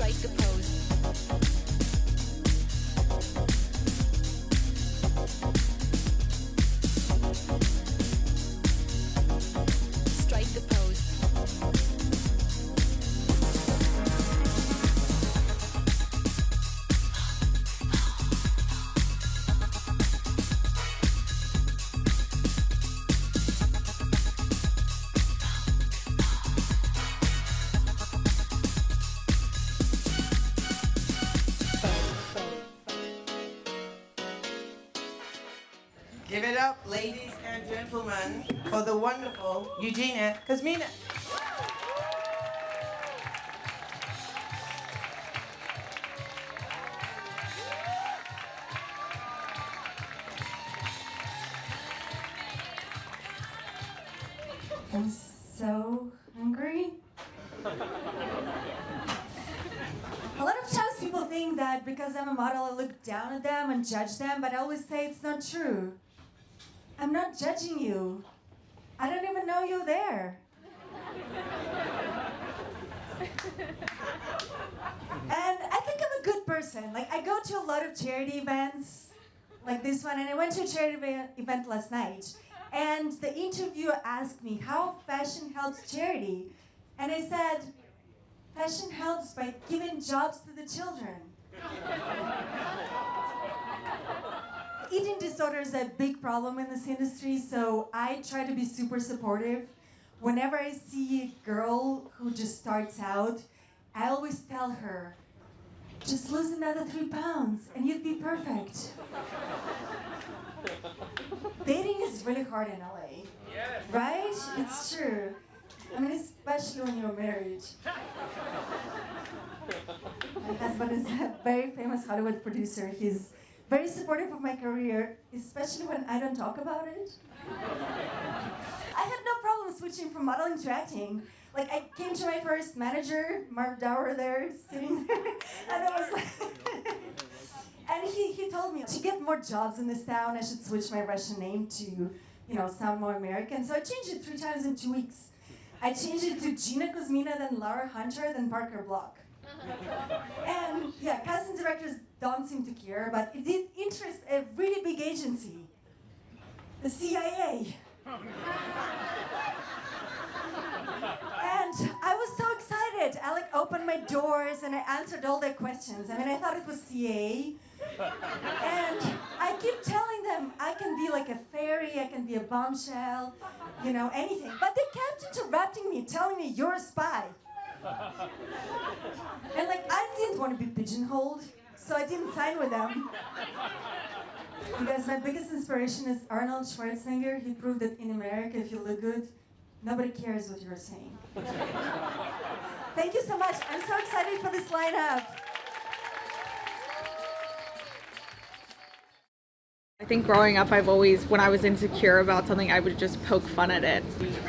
Strike a pose. Strike a pose. Give it up, ladies and gentlemen, for the wonderful Eugenia Kuzmina. I'm so hungry. A lot of times people think that because I'm a model, I look down at them and judge them, but I always say it's not true. I'm not judging you. I don't even know you're there. And I think I'm a good person. Like, I go to a lot of charity events, like this one, and I went to a charity event last night. And the interviewer asked me how fashion helps charity. And I said, fashion helps by giving jobs to the children. Eating disorder is a big problem in this industry, so I try to be super supportive. Whenever I see a girl who just starts out, I always tell her, just lose another 3 pounds and you'd be perfect. Dating is really hard in LA, right? It's true. I mean, especially when you're married. My husband is a very famous Hollywood producer. He's very supportive of my career, especially when I don't talk about it. I had no problem switching from modeling to acting. Like, I came to my first manager, Mark Dower there, sitting there, and I was like, and he told me to get more jobs in this town, I should switch my Russian name to, sound more American. So I changed it 3 times in 2 weeks. I changed it to Gina Kuzmina, then Laura Hunter, then Parker Block. And yeah, casting directors don't seem to care, but it did interest a really big agency, the CIA. And I was so excited. I opened my doors and I answered all their questions. I mean, I thought it was CIA. And I keep telling them I can be like a fairy, I can be a bombshell, anything. But they kept interrupting me, telling me you're a spy. And I didn't want to be pigeonholed, so I didn't sign with them. Because my biggest inspiration is Arnold Schwarzenegger. He proved that in America, if you look good, nobody cares what you're saying. Thank you so much. I'm so excited for this lineup. I think growing up, when I was insecure about something, I would just poke fun at it.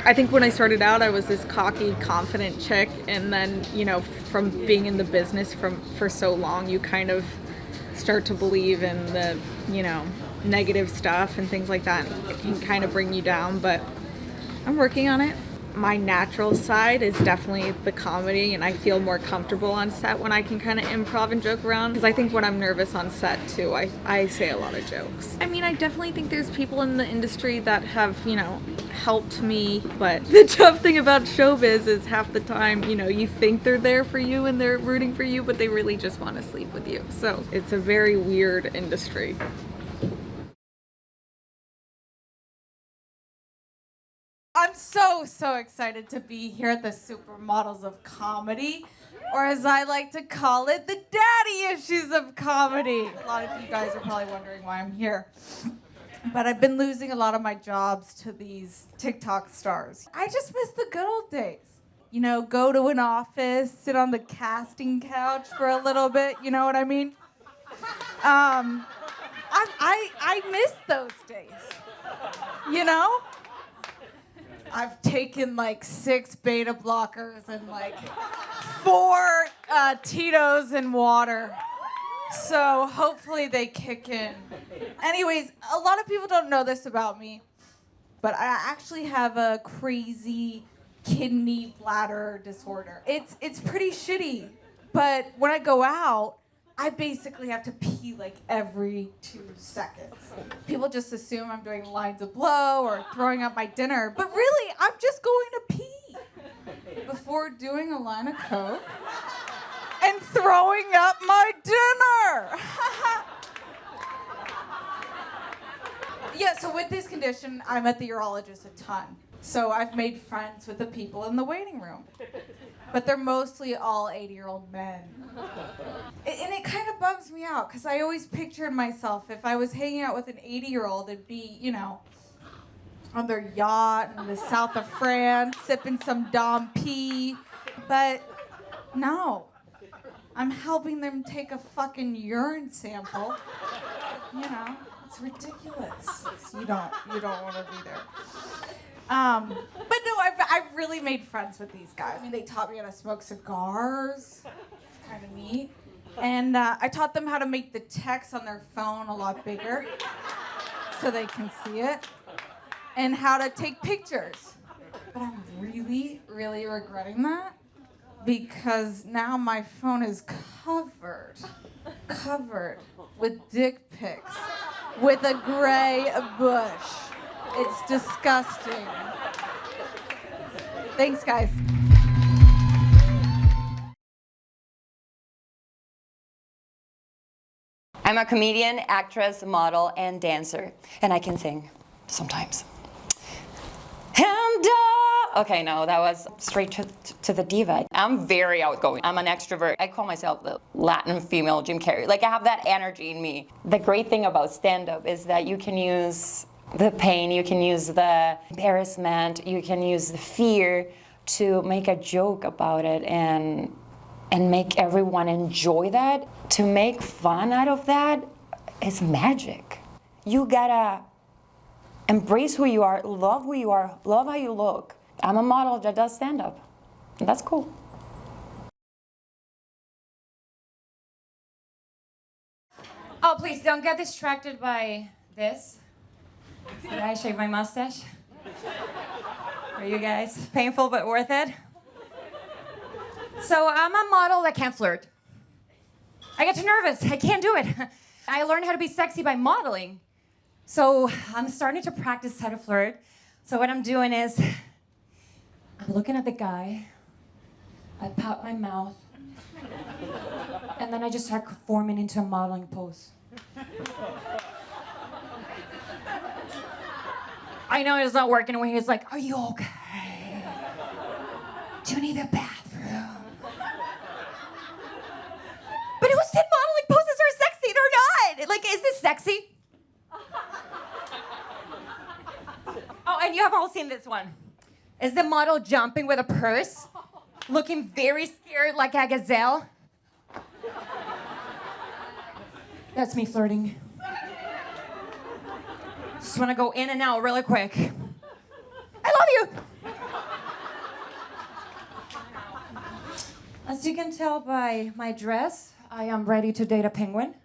I think when I started out, I was this cocky, confident chick, and then, from being in the business for so long, you kind of start to believe in the, negative stuff and things like that can kind of bring you down, but I'm working on it. My natural side is definitely the comedy, and I feel more comfortable on set when I can kind of improv and joke around, because I think when I'm nervous on set too, I say a lot of jokes. I mean, I definitely think there's people in the industry that have, helped me, but the tough thing about showbiz is half the time, you think they're there for you and they're rooting for you, but they really just want to sleep with you. So it's a very weird industry. I'm so excited to be here at the Supermodels of Comedy, or as I like to call it, the daddy issues of comedy. A lot of you guys are probably wondering why I'm here. But I've been losing a lot of my jobs to these TikTok stars. I just miss the good old days. Go to an office, sit on the casting couch for a little bit, you know what I mean? I miss those days, I've taken 6 beta blockers and 4 Tito's and water. So hopefully they kick in. Anyways, a lot of people don't know this about me, but I actually have a crazy kidney bladder disorder. It's pretty shitty. But when I go out, I basically have to pee like every 2 seconds. People just assume I'm doing lines of blow or throwing up my dinner, but really, I'm just going to pee before doing a line of coke and throwing up my dinner. Yeah, so with this condition, I'm at the urologist a ton. So I've made friends with the people in the waiting room. But they're mostly all 80-year-old men. And it kind of bums me out, because I always pictured myself, if I was hanging out with an 80-year-old, it'd be, you know, on their yacht in the south of France, sipping some Dom P. But no, I'm helping them take a fucking urine sample. You know, it's ridiculous. You don't want to be there. But no, I've really made friends with these guys. I mean, they taught me how to smoke cigars. It's kind of neat. And I taught them how to make the text on their phone a lot bigger so they can see it. And how to take pictures. But I'm really, really regretting that because now my phone is covered with dick pics with a gray bush. It's disgusting. Thanks, guys. I'm a comedian, actress, model, and dancer. And I can sing sometimes. Okay, no, that was straight to the diva. I'm very outgoing. I'm an extrovert. I call myself the Latin female Jim Carrey. Like, I have that energy in me. The great thing about stand-up is that you can use the pain, you can use the embarrassment, you can use the fear to make a joke about it and make everyone enjoy that. To make fun out of that is magic. You gotta embrace who you are, love how you look. I'm a model that does stand-up. That's cool. Oh, please don't get distracted by this. Did I shave my mustache? For you guys, painful but worth it. So I'm a model that can't flirt. I get too nervous. I can't do it. I learned how to be sexy by modeling. So I'm starting to practice how to flirt. So what I'm doing is I'm looking at the guy. I pout my mouth. And then I just start forming into a modeling pose. I know it's not working when he's like, "Are you okay? Do you need a bathroom?" But who said modeling poses are sexy? They're not. Like, is this sexy? Oh, and you have all seen this one. Is the model jumping with a purse, looking very scared like a gazelle? That's me flirting. Just want to go in and out really quick. I love you. As you can tell by my dress, I am ready to date a penguin.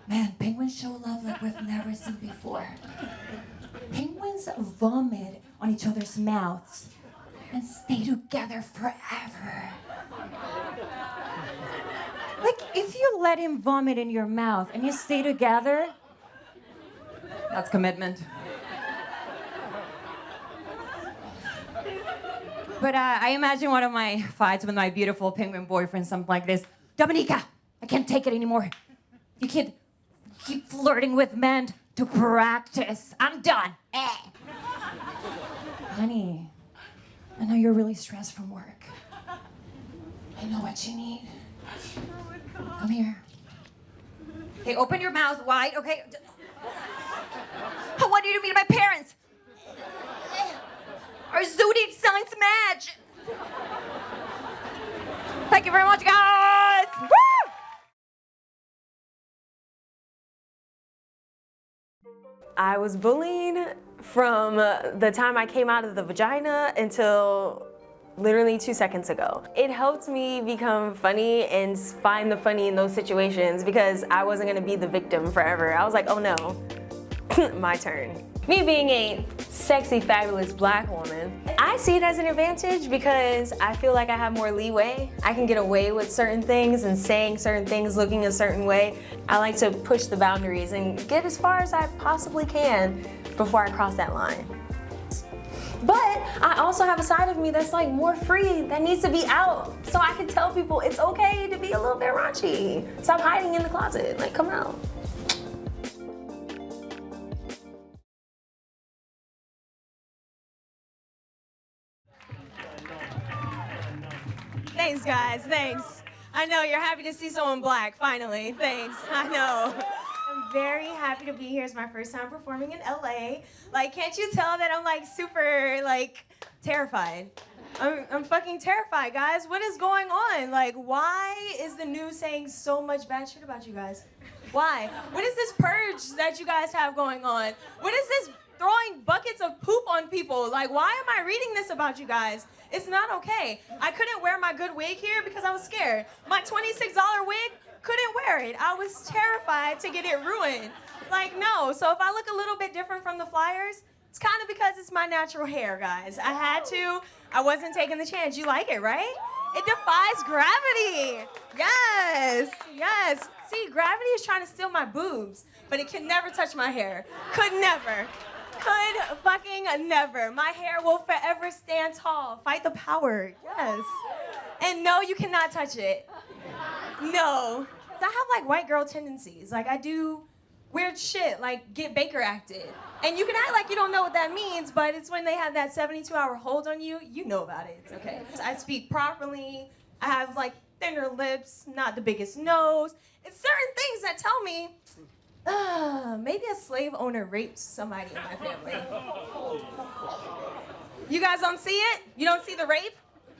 Man, penguins show love like we've never seen before. Penguins vomit on each other's mouths and stay together forever. Like, if you let him vomit in your mouth and you stay together, that's commitment. But I imagine one of my fights with my beautiful penguin boyfriend, something like this. "Dominica, I can't take it anymore. You can't keep flirting with men to practice. I'm done." Honey, I know you're really stressed from work. I know what you need. Come here. Okay, open your mouth wide, okay? I want you to meet my parents. Our zodiac signs match. Thank you very much, guys. Woo! I was bullied from the time I came out of the vagina until literally 2 seconds ago. It helped me become funny and find the funny in those situations because I wasn't gonna be the victim forever. I was like, oh no, my turn. Me being a sexy, fabulous black woman, I see it as an advantage because I feel like I have more leeway. I can get away with certain things and saying certain things, looking a certain way. I like to push the boundaries and get as far as I possibly can before I cross that line. But I also have a side of me that's like more free, that needs to be out. So I can tell people it's okay to be a little bit raunchy. Stop hiding in the closet, like come out. Thanks, guys, thanks. I know you're happy to see someone black, finally, thanks, I know. I'm very happy to be here. It's my first time performing in LA. Like, can't you tell that I'm like super, like, terrified? I'm fucking terrified, guys. What is going on? Like, why is the news saying so much bad shit about you guys? Why? What is this purge that you guys have going on? What is this throwing buckets of poop on people? Like, why am I reading this about you guys? It's not okay. I couldn't wear my good wig here because I was scared. My $26 wig, couldn't wear it. I was terrified to get it ruined. Like, no. So if I look a little bit different from the flyers, it's kind of because it's my natural hair, guys. I had to. I wasn't taking the chance. You like it, right? It defies gravity. Yes, yes. See, gravity is trying to steal my boobs, but it can never touch my hair. Could never. Could fucking never. My hair will forever stand tall. Fight the power. Yes. And no, you cannot touch it. No. I have like white girl tendencies. Like I do weird shit, like get Baker acted. And you can act like you don't know what that means, but it's when they have that 72-hour hold on you, you know about it. It's okay. I speak properly. I have like thinner lips, not the biggest nose. It's certain things that tell me, maybe a slave owner raped somebody in my family. You guys don't see it? You don't see the rape?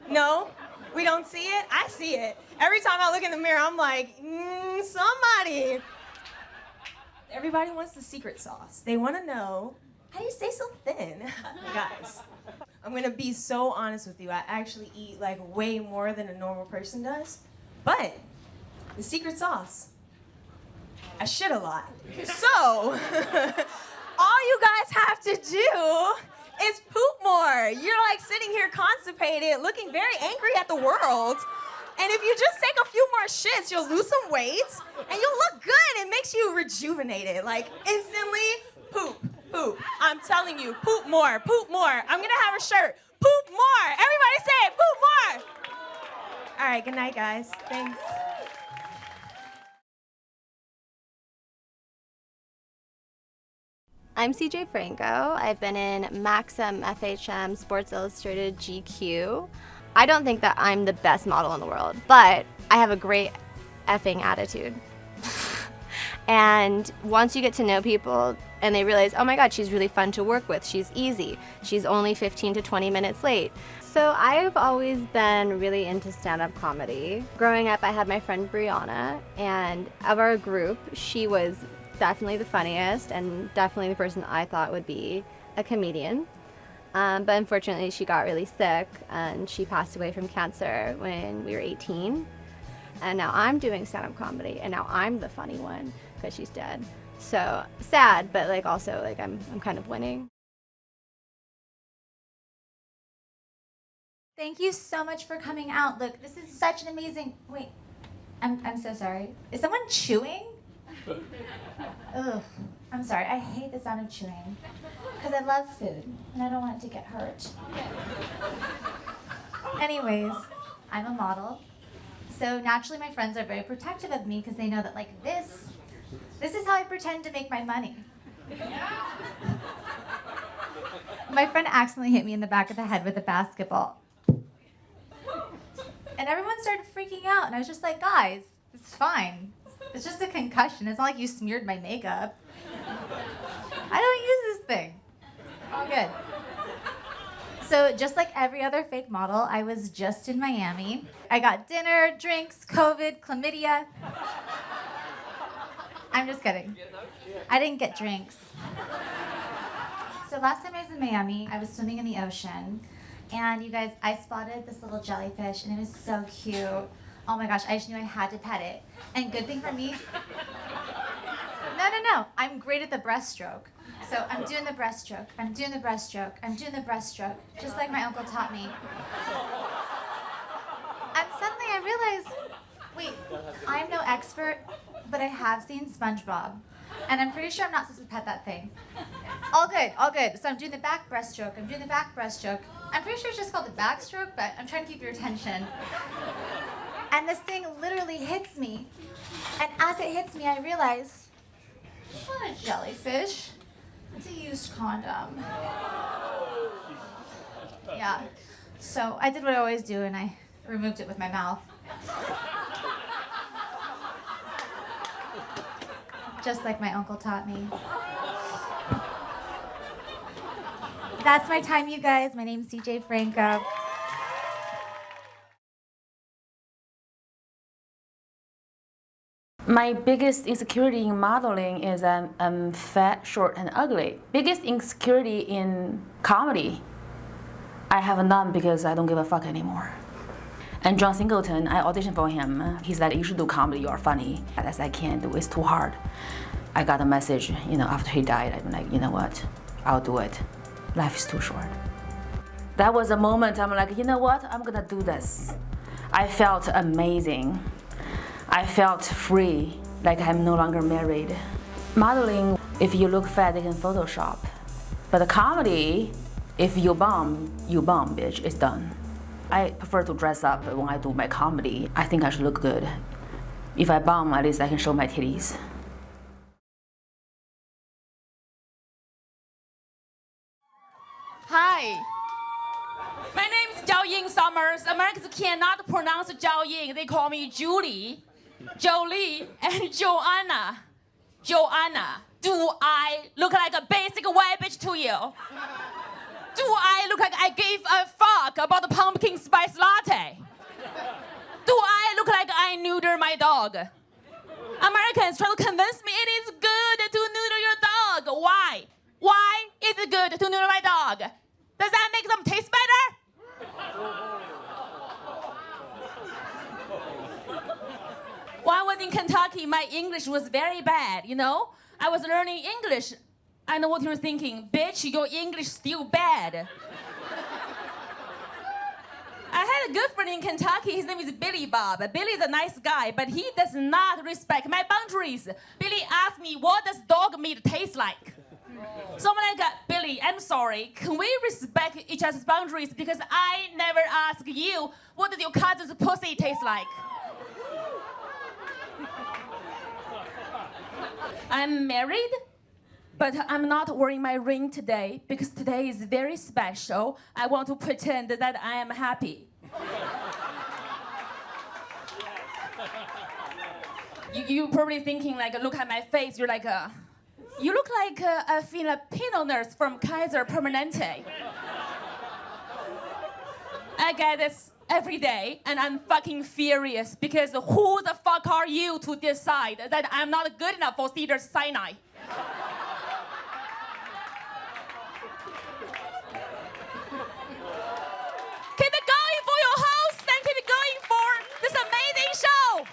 No? We don't see it? I see it. Every time I look in the mirror, I'm like, somebody. Everybody wants the secret sauce. They want to know, how do you stay so thin? Guys, I'm going to be so honest with you. I actually eat like way more than a normal person does. But the secret sauce, I shit a lot. So, all you guys have to do is poop more. You're like sitting here constipated, looking very angry at the world. And if you just take a few more shits, you'll lose some weight and you'll look good. It makes you rejuvenated, like instantly poop, poop. I'm telling you, poop more, poop more. I'm gonna have a shirt, poop more. Everybody say it, poop more. All right, good night, guys. Thanks. I'm CJ Franco. I've been in Maxim, FHM, Sports Illustrated, GQ. I don't think that I'm the best model in the world, but I have a great effing attitude. And once you get to know people and they realize, oh my God, she's really fun to work with, she's easy, she's only 15 to 20 minutes late. So I've always been really into stand-up comedy. Growing up, I had my friend Brianna, and of our group, she was definitely the funniest and definitely the person I thought would be a comedian. But unfortunately, she got really sick and she passed away from cancer when we were 18. And now I'm doing stand-up comedy, and now I'm the funny one because she's dead. So sad, but like also like I'm kind of winning. Thank you so much for coming out. Look, this is such an amazing. Wait, I'm so sorry. Is someone chewing? Ugh, I'm sorry. I hate the sound of chewing because I love food and I don't want it to get hurt. Anyways, I'm a model, so naturally my friends are very protective of me because they know that like this is how I pretend to make my money. My friend accidentally hit me in the back of the head with a basketball. And everyone started freaking out, and I was just like, guys, it's fine. It's just a concussion. It's not like you smeared my makeup. I don't use this thing. All good. So just like every other fake model, I was just in Miami. I got dinner, drinks, COVID, chlamydia. I'm just kidding. I didn't get drinks. So last time I was in Miami, I was swimming in the ocean. And you guys, I spotted this little jellyfish, and it was so cute. Oh my gosh, I just knew I had to pet it. And good thing for me. No, No. I'm great at the breaststroke. So I'm doing the breaststroke. I'm doing the breaststroke. I'm doing the breaststroke, just like my uncle taught me. And suddenly I realized, wait, I'm no expert, but I have seen SpongeBob. And I'm pretty sure I'm not supposed to pet that thing. All good, all good. So I'm doing the back breaststroke. I'm doing the back breaststroke. I'm pretty sure it's just called the backstroke, but I'm trying to keep your attention. And this thing literally hits me. And as it hits me, I realize, it's not a jellyfish. It's a used condom. Yeah. So I did what I always do, and I removed it with my mouth. Just like my uncle taught me. That's my time, you guys. My name's CJ Franco. My biggest insecurity in modeling is I'm fat, short, and ugly. Biggest insecurity in comedy, I have none because I don't give a fuck anymore. And John Singleton, I auditioned for him. He's like, you should do comedy, you are funny. I said, I can't do it, it's too hard. I got a message, after he died, I'm like, you know what, I'll do it. Life is too short. That was a moment I'm like, you know what, I'm gonna do this. I felt amazing. I felt free, like I'm no longer married. Modeling, if you look fat, they can Photoshop. But the comedy, if you bomb, bitch, it's done. I prefer to dress up when I do my comedy. I think I should look good. If I bomb, at least I can show my titties. Hi. My name is Zhao Ying Summers. Americans cannot pronounce Zhao Ying. They call me Julie, Jolie, and Joanna. Joanna, do I look like a basic white bitch to you? Do I look like I gave a fuck about the pumpkin spice latte? Do I look like I neuter my dog? Americans try to convince me it is good to neuter your dog. Why? Why is it good to neuter my dog? Does that make them taste better? When I was in Kentucky, my English was very bad, I was learning English. I know what you're thinking. Bitch, your English still bad. I had a good friend in Kentucky. His name is Billy Bob. Billy is a nice guy, but he does not respect my boundaries. Billy asked me, what does dog meat taste like? So I'm like, Billy, I'm sorry. Can we respect each other's boundaries? Because I never ask you, what does your cousin's pussy taste like? I'm married, but I'm not wearing my ring today because today is very special. I want to pretend that I am happy. You're probably thinking, look at my face. You're like, you look like a Filipino nurse from Kaiser Permanente. I get this every day, and I'm fucking furious because who the fuck are you to decide that I'm not good enough for Cedars-Sinai? Keep it going for your host and keep it going for this amazing show.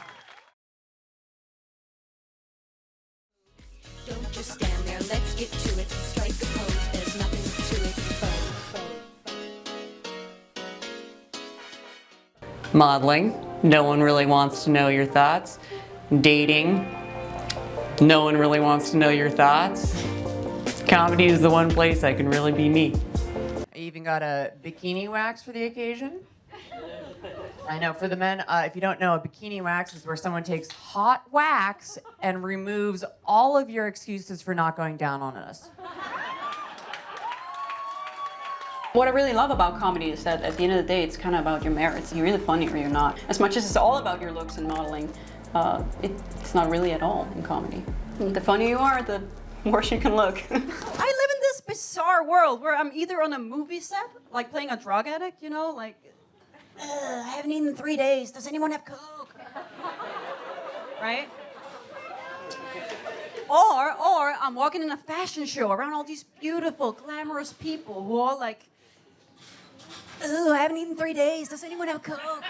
Don't just stand there, let's get to it. Strike a pose, there's nothing to it. Modeling, no one really wants to know your thoughts. Dating, no one really wants to know your thoughts. Comedy is the one place I can really be me. I even got a bikini wax for the occasion. I know, for the men, if you don't know, a bikini wax is where someone takes hot wax and removes all of your excuses for not going down on us. What I really love about comedy is that at the end of the day, it's kind of about your merits. You're either funny or you're not. As much as it's all about your looks and modeling, it's not really at all in comedy. The funnier you are, the worse you can look. I live in this bizarre world where I'm either on a movie set, like playing a drug addict, I haven't eaten in 3 days. Does anyone have Coke? Right? Or I'm walking in a fashion show around all these beautiful, glamorous people who are like, I haven't eaten in 3 days. Does anyone have Coke?